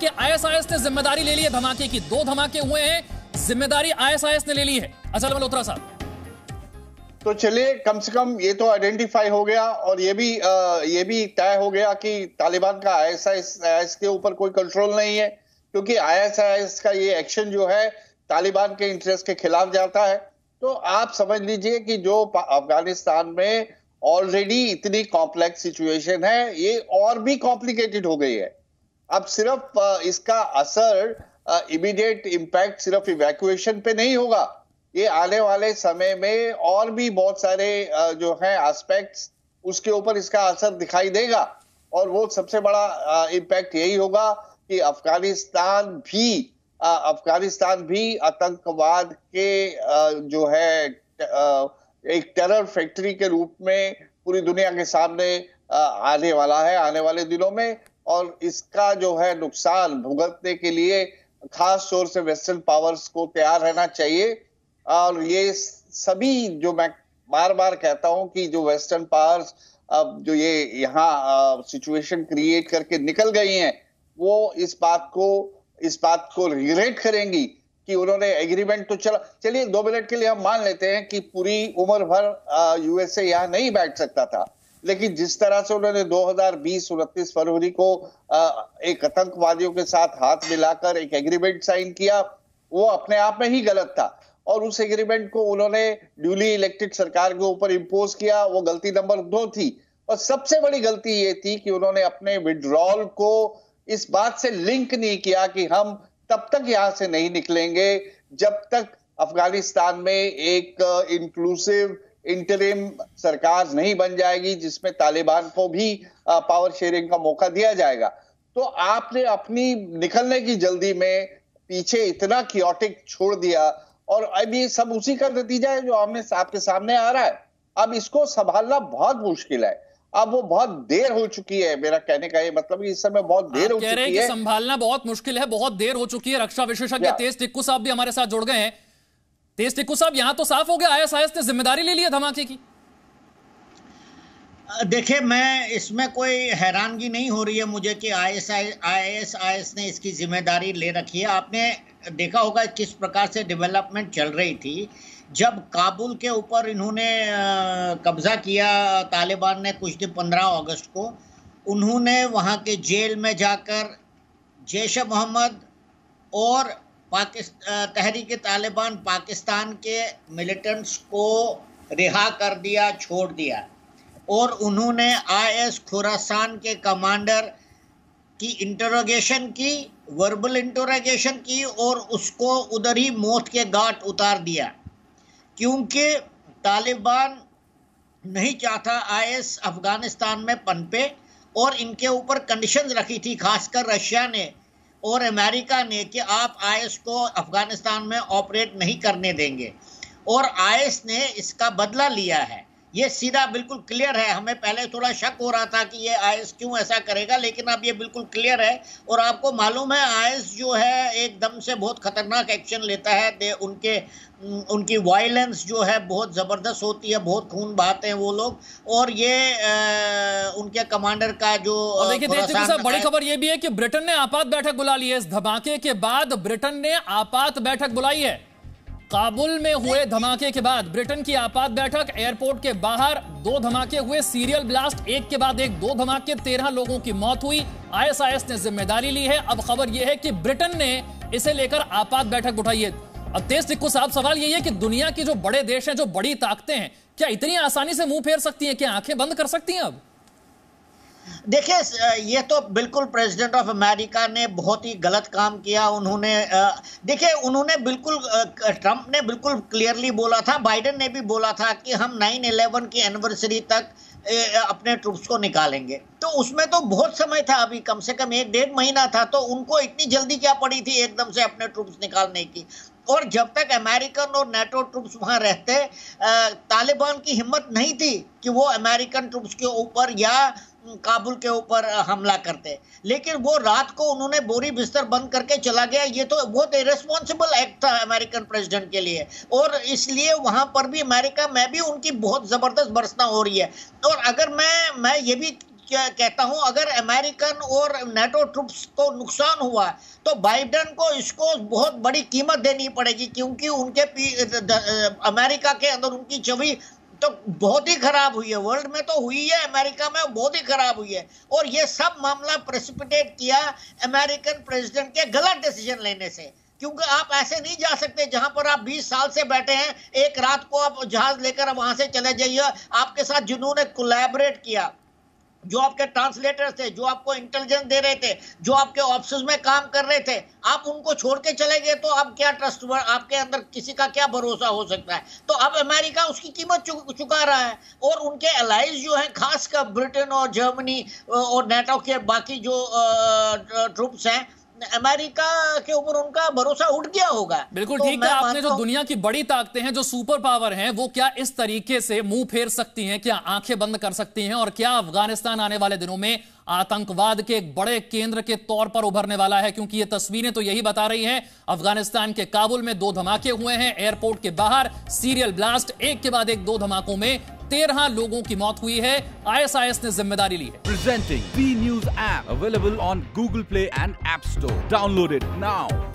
कि आईएसआईएस ने जिम्मेदारी ले ली है धमाके की। 2 धमाके हुए हैं, जिम्मेदारी आईएसआईएस ने ले ली है। अचल मल्होत्रा साहब, तो चलिए कम से कम ये तो आइडेंटिफाई हो गया और ये भी तय हो गया कि तालिबान का आईएसआईएस के ऊपर कोई कंट्रोल नहीं है, क्योंकि आईएसआईएस का ये एक्शन जो है तालिबान के इंटरेस्ट के खिलाफ जाता है। तो आप समझ लीजिए कि जो अफगानिस्तान में ऑलरेडी इतनी कॉम्प्लेक्स सिचुएशन है, ये और भी कॉम्प्लिकेटेड हो गई है। अब सिर्फ इसका असर इमीडिएट इंपैक्ट सिर्फ इवैक्यूएशन पे नहीं होगा, ये आने वाले समय में और भी बहुत सारे जो है एस्पेक्ट्स, उसके ऊपर इसका असर दिखाई देगा। और वो सबसे बड़ा इंपैक्ट यही होगा कि अफगानिस्तान भी आतंकवाद के जो है एक टेरर फैक्ट्री के रूप में पूरी दुनिया के सामने आने वाला है आने वाले दिनों में। और इसका जो है नुकसान भुगतने के लिए खास तौर से वेस्टर्न पावर्स को तैयार रहना चाहिए। और ये सभी, जो मैं बार बार कहता हूं कि जो वेस्टर्न पावर्स जो ये यहाँ सिचुएशन क्रिएट करके निकल गई हैं, वो इस बात को रिग्रेट करेंगी कि उन्होंने एग्रीमेंट तो चलिए 2 मिनट के लिए हम मान लेते हैं कि पूरी उम्र भर यूएसए यहाँ नहीं बैठ सकता था, लेकिन जिस तरह से उन्होंने 2020 29 फरवरी को एक आतंकवादियों के साथ हाथ मिलाकर एक एग्रीमेंट साइन किया, वो अपने आप में ही गलत था। और उस एग्रीमेंट को उन्होंने ड्यूली इलेक्टेड सरकार के ऊपर इंपोज किया, वो गलती नंबर 2 थी। और सबसे बड़ी गलती ये थी कि उन्होंने अपने विड्रॉल को इस बात से लिंक नहीं किया कि हम तब तक यहां से नहीं निकलेंगे जब तक अफगानिस्तान में एक इंक्लूसिव इंटरिम सरकार नहीं बन जाएगी, जिसमें तालिबान को भी पावर शेयरिंग का मौका दिया जाएगा। तो आपने अपनी निकलने की जल्दी में पीछे इतना कियोटिक छोड़ दिया, और अब ये सब उसी का नतीजा है जो आपके सामने आ रहा है। अब इसको संभालना बहुत मुश्किल है, अब वो बहुत देर हो चुकी है। मेरा कहने का ये मतलब इस समय बहुत देर हो चुकी है। कह रहे हैं कि संभालना बहुत मुश्किल है, बहुत देर हो चुकी है। रक्षा विशेषज्ञ तेज टिक्कू साहब भी हमारे साथ जुड़ गए हैं। तेज टिक्कू साहब, यहां तो साफ हो गया आईएसआईएस ने जिम्मेदारी ले ली है धमाके की। देखिए, मैं इसमें कोई हैरानगी नहीं हो रही है मुझे कि आईएसआईएस ने इसकी जिम्मेदारी ले रखी है। आपने देखा होगा किस प्रकार से डेवलपमेंट चल रही थी जब काबुल के ऊपर इन्होंने कब्जा किया तालिबान ने कुछ दिन 15 अगस्त को। उन्होंने वहाँ के जेल में जाकर जैश-ए-मोहम्मद और तहरीक तालिबान पाकिस्तान के मिलिटेंट्स को रिहा कर दिया, छोड़ दिया। और उन्होंने आईएस खुरासान के कमांडर की इंटरोगेशन की, वर्बल इंटरोगेशन की, और उसको उधर ही मौत के घाट उतार दिया, क्योंकि तालिबान नहीं चाहता आईएस अफगानिस्तान में पनपे। और इनके ऊपर कंडीशंस रखी थी, खासकर रशिया ने और अमेरिका ने, कि आप आईएस को अफगानिस्तान में ऑपरेट नहीं करने देंगे। और आईएस ने इसका बदला लिया है। ये सीधा बिल्कुल क्लियर है। हमें पहले थोड़ा शक हो रहा था कि ये आईएस क्यों ऐसा करेगा, लेकिन अब ये बिल्कुल क्लियर है। और आपको मालूम है आईएस जो है एकदम से बहुत खतरनाक एक्शन लेता है। उनकी वायलेंस जो है बहुत ज़बरदस्त होती है, बहुत खून बहाते हैं वो लोग। और ये उनके कमांडर का जो, देखिए बड़ी खबर ये भी है कि ब्रिटेन ने आपात बैठक बुला ली है। इस धमाके के बाद ब्रिटेन ने आपात बैठक बुलाई है। काबुल में हुए धमाके के बाद ब्रिटेन की आपात बैठक, एयरपोर्ट के बाहर 2 धमाके हुए, सीरियल ब्लास्ट एक के बाद एक, 2 धमाके, 13 लोगों की मौत हुई। आईएसआईएस ने जिम्मेदारी ली है। अब खबर यह है कि ब्रिटेन ने इसे लेकर आपात बैठक उठाई है। अब तेज टिक्कू साहब, सवाल यही है कि दुनिया की जो बड़े देश हैं, जो बड़ी ताकतें हैं, क्या इतनी आसानी से मुंह फेर सकती हैं? क्या आंखें बंद कर सकती हैं? अब देखिए, ये तो बिल्कुल प्रेसिडेंट ऑफ अमेरिका ने बहुत ही गलत काम किया। उन्होंने देखिए, उन्होंने बिल्कुल, ट्रंप ने बिल्कुल क्लियरली बोला था, बाइडेन ने भी बोला था कि हम 9/11 की एनिवर्सरी तक अपने ट्रूप्स को निकालेंगे। तो उसमें तो बहुत समय था, अभी कम से कम 1-1.5 महीना था। तो उनको इतनी जल्दी क्या पड़ी थी एकदम से अपने ट्रूप्स निकालने की? और जब तक अमेरिकन और नेटो ट्रूप्स वहां रहते, तालिबान की हिम्मत नहीं थी कि वो अमेरिकन ट्रूप्स के ऊपर या काबुल के ऊपर हमला करते। लेकिन वो रात को उन्होंने बोरी बिस्तर बंद करके चला गया। ये तो बहुत इरेस्पॉन्सिबल एक्ट था अमेरिकन प्रेसिडेंट के लिए। और इसलिए वहां पर भी अमेरिका में भी उनकी बहुत जबरदस्त बरसना हो रही है। और अगर मैं ये भी कहता हूं, अगर अमेरिकन और नेटो ट्रूप्स को नुकसान हुआ तो बाइडेन को इसको बहुत बड़ी कीमत देनी पड़ेगी, क्योंकि उनके अमेरिका के अंदर उनकी छवि तो बहुत ही खराब हुई है, वर्ल्ड में तो हुई है, अमेरिका में बहुत ही खराब हुई है। और ये सब मामला प्रेसिपिटेट किया अमेरिकन प्रेसिडेंट के गलत डिसीजन लेने से, क्योंकि आप ऐसे नहीं जा सकते जहां पर आप 20 साल से बैठे हैं, एक रात को आप जहाज लेकर वहां से चले जाइए। आपके साथ जिन्होंने कोलैबोरेट किया, जो आपके ट्रांसलेटर थे, जो आपको इंटेलिजेंस दे रहे थे, जो आपके ऑफिस में काम कर रहे थे, आप उनको छोड़ के चले गए तो अब क्या ट्रस्ट, आपके अंदर किसी का क्या भरोसा हो सकता है? तो अब अमेरिका उसकी कीमत चुका रहा है। और उनके अलाइज जो हैं, खासकर ब्रिटेन और जर्मनी और नेटो के बाकी जो ट्रूप्स हैं, अमेरिका के ऊपर उनका भरोसा उठ गया होगा। बिल्कुल ठीक है। आपने जो दुनिया की बड़ी ताकतें हैं, जो सुपर पावर हैं, वो क्या इस तरीके से मुंह फेर सकती हैं, क्या आंखें बंद कर सकती हैं? और क्या अफगानिस्तान आने वाले दिनों में आतंकवाद के एक बड़े केंद्र के तौर पर उभरने वाला है? क्योंकि ये तस्वीरें तो यही बता रही हैं। अफगानिस्तान के काबुल में 2 धमाके हुए हैं, एयरपोर्ट के बाहर सीरियल ब्लास्ट, एक के बाद एक 2 धमाकों में 13 लोगों की मौत हुई है। ISIS ने जिम्मेदारी ली है। Presenting B News app available on Google Play and App Store. Download it now.